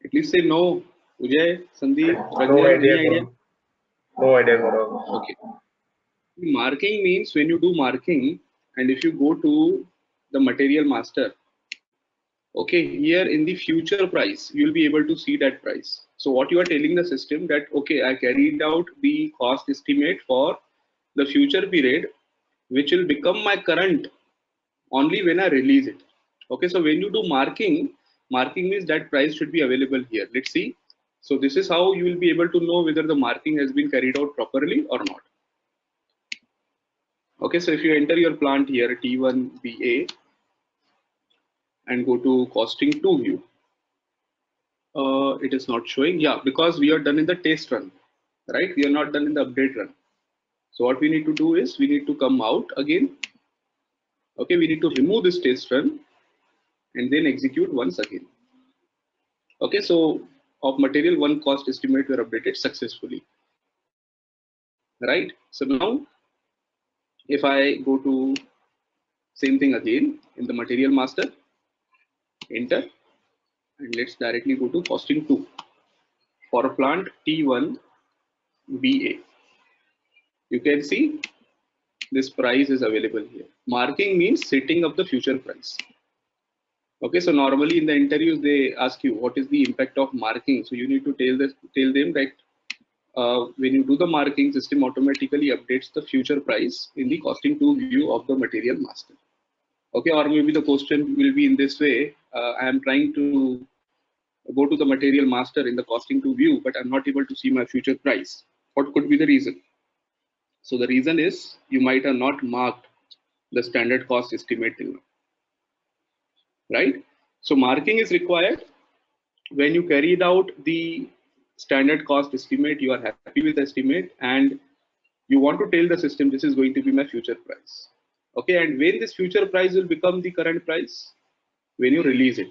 At least say no. Ujay, Sandeep, No Prajnal, idea, any idea? Gaurav. No idea, Gaurav. Okay. Marking means when you do marking, and if you go to the material master, okay, here in the future price, you'll be able to see that price. So what you are telling the system that, okay, I carried out the cost estimate for the future period, which will become my current only when I release it. Okay, so when you do marking, marking means that price should be available here. Let's see. So this is how you will be able to know whether the marking has been carried out properly or not. Okay, so if you enter your plant here, T1BA, and go to costing 2 view, it is not showing. Yeah, because we are done in the test run, right? We are not done in the update run. So what we need to do is we need to come out again. Okay, we need to remove this test run and then execute once again. Okay, so of material one cost estimate were updated successfully, right? So now if I go to same thing again in the material master, enter, and let's directly go to costing 2 for plant T1BA. You can see this price is available here. Marking means setting up the future price. Okay, so normally in the interviews they ask you what is the impact of marking. So you need to tell them that when you do the marking, system automatically updates the future price in the costing 2 view of the material master. Okay, or maybe the question will be in this way: I am trying to go to the material master in the costing 2 view, but I'm not able to see my future price. What could be the reason? So the reason is you might have not marked the standard cost estimate till now, right? So marking is required when you carried out the standard cost estimate. You are happy with the estimate and you want to tell the system this is going to be my future price. Okay, and when this future price will become the current price? When you release it,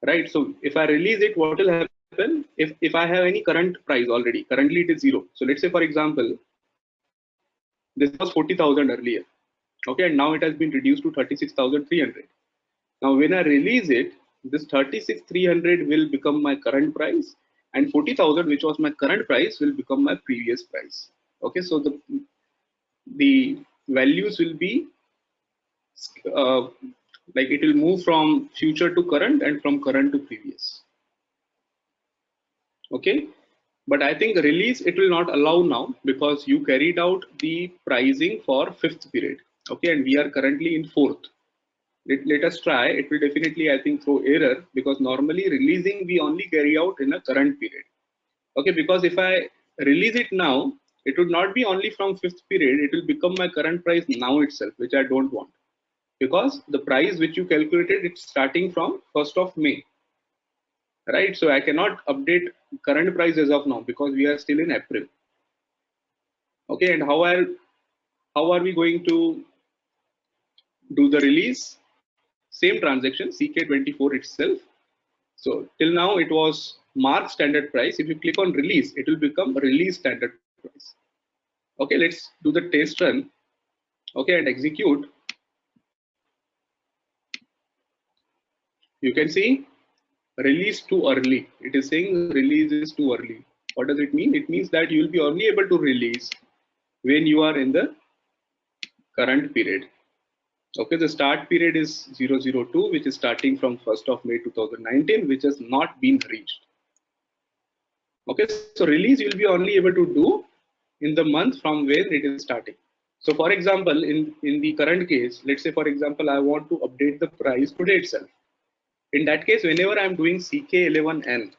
right? So if I release it, what will happen if I have any current price already? Currently it is 0. So let's say for example, this was 40,000 earlier. Okay, and now it has been reduced to 36,300. Now when I release it, this 36,300 will become my current price, and 40,000, which was my current price, will become my previous price. Okay, so the values will be uh, like it will move from future to current and from current to previous. Okay, but I think release it will not allow now because you carried out the pricing for 5th period. Okay, and we are currently in 4th. Let us try. It will definitely, I think, throw error because normally releasing we only carry out in a current period. Okay, because if I release it now, it would not be only from 5th period, it will become my current price now itself, which I don't want, because the price which you calculated, it's starting from 1st of May, right? So I cannot update current price as of now because we are still in April. Okay, and how are we going to do the release? Same transaction, CK24 itself. So till now it was mark standard price. If you click on release, it will become release standard price. Okay, let's do the test run. Okay, and execute. You can see release too early. It is saying release is too early. What does it mean? It means that you will be only able to release when you are in the current period. Okay, the start period is 002, which is starting from 1st of May 2019, which has not been reached. Okay, so release you will be only able to do in the month from where it is starting. So for example, in the current case, let's say for example, I want to update the price today itself. In that case, whenever I'm doing CK11N,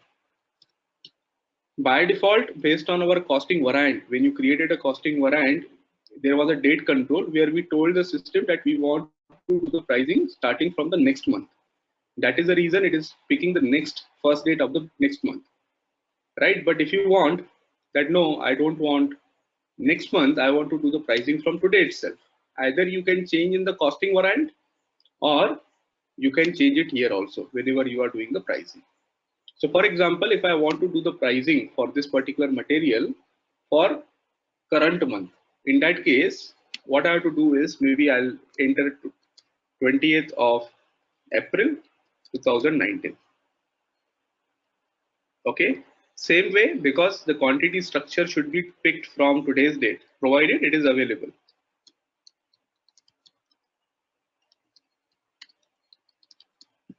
by default, based on our costing variant, when you created a costing variant, there was a date control where we told the system that we want to do the pricing starting from the next month. That is the reason it is picking the next first date of the next month, right? But if you want that, no, I don't want next month, I want to do the pricing from today itself. Either you can change in the costing variant or you can change it here also whenever you are doing the pricing. So for example, if I want to do the pricing for this particular material for current month, in that case, what I have to do is maybe I'll enter 20th of April 2019. Okay, same way, because the quantity structure should be picked from today's date, provided it is available.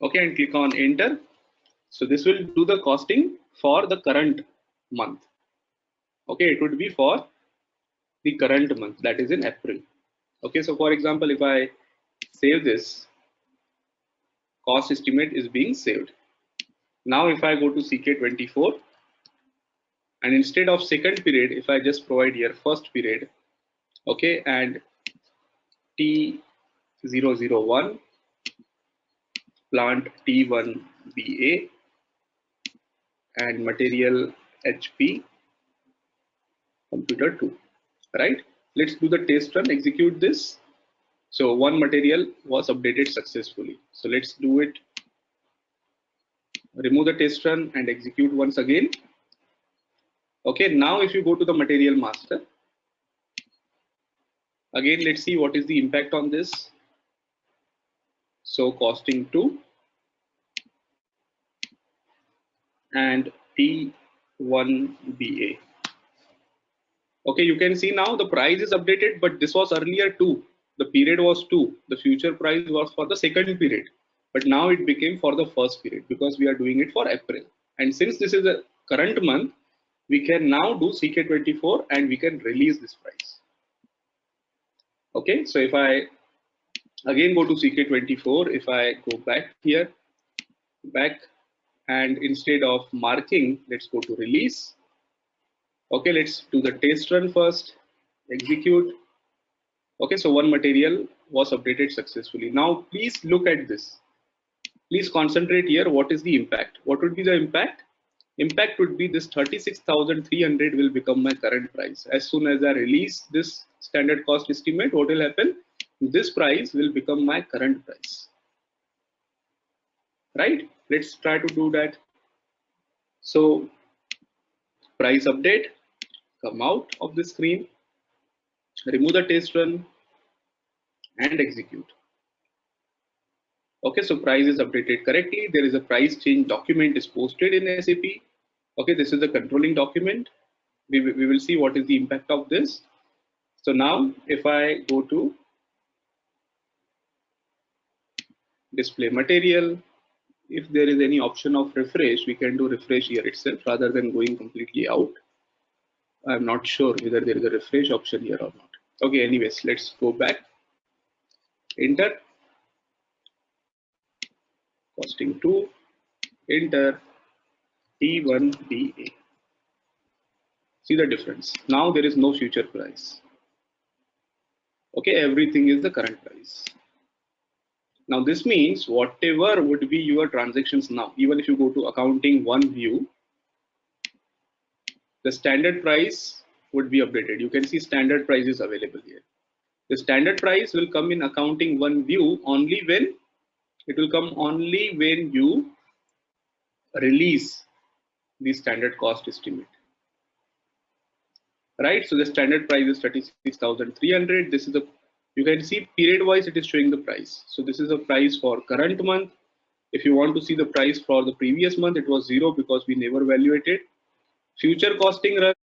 Okay, and click on enter. So this will do the costing for the current month. Okay, it would be for the current month, that is in April. Okay, so for example, if I save this, cost estimate is being saved. Now if I go to CK24, and instead of second period, if I just provide here first period, okay, and T001, plant T1BA, and material HP, computer 2, right? Let's do the test run, execute this. So one material was updated successfully. So let's do it. Remove the test run and execute once again. Okay, now if you go to the material master, again, let's see what is the impact on this. So costing 2 and T1BA. Okay, you can see now the price is updated, but this was earlier 2. The period was 2. The future price was for the second period, but now it became for the first period because we are doing it for April. And since this is a current month, we can now do CK24 and we can release this price. Okay, so if I again go to CK24, if I go back here, and instead of marking, let's go to release. Okay, let's do the test run first, execute. Okay, so one material was updated successfully. Now please look at this. Please concentrate here. What is the impact? What would be the impact? Impact would be this 36,300 will become my current price. As soon as I release this standard cost estimate, what will happen? This price will become my current price. Right? Let's try to do that. So price update, come out of the screen, remove the test run and execute. Okay, so price is updated correctly. There is a price change document is posted in SAP. Okay, this is a controlling document. We will see what is the impact of this. So now if I go to display material, if there is any option of refresh, we can do refresh here itself rather than going completely out. I'm not sure whether there is a refresh option here or not. Okay, anyways, let's go back. Enter. Costing 2. Enter. T1BA. See the difference. Now there is no future price. Okay, everything is the current price. Now this means whatever would be your transactions now, even if you go to accounting one view, the standard price would be updated. You can see standard price is available here. The standard price will come in accounting one view only when you release the standard cost estimate. Right, so the standard price is 36,300. This is the, you can see period wise it is showing the price. So this is a price for current month. If you want to see the price for the previous month, it was 0 because we never evaluated. Future costing run,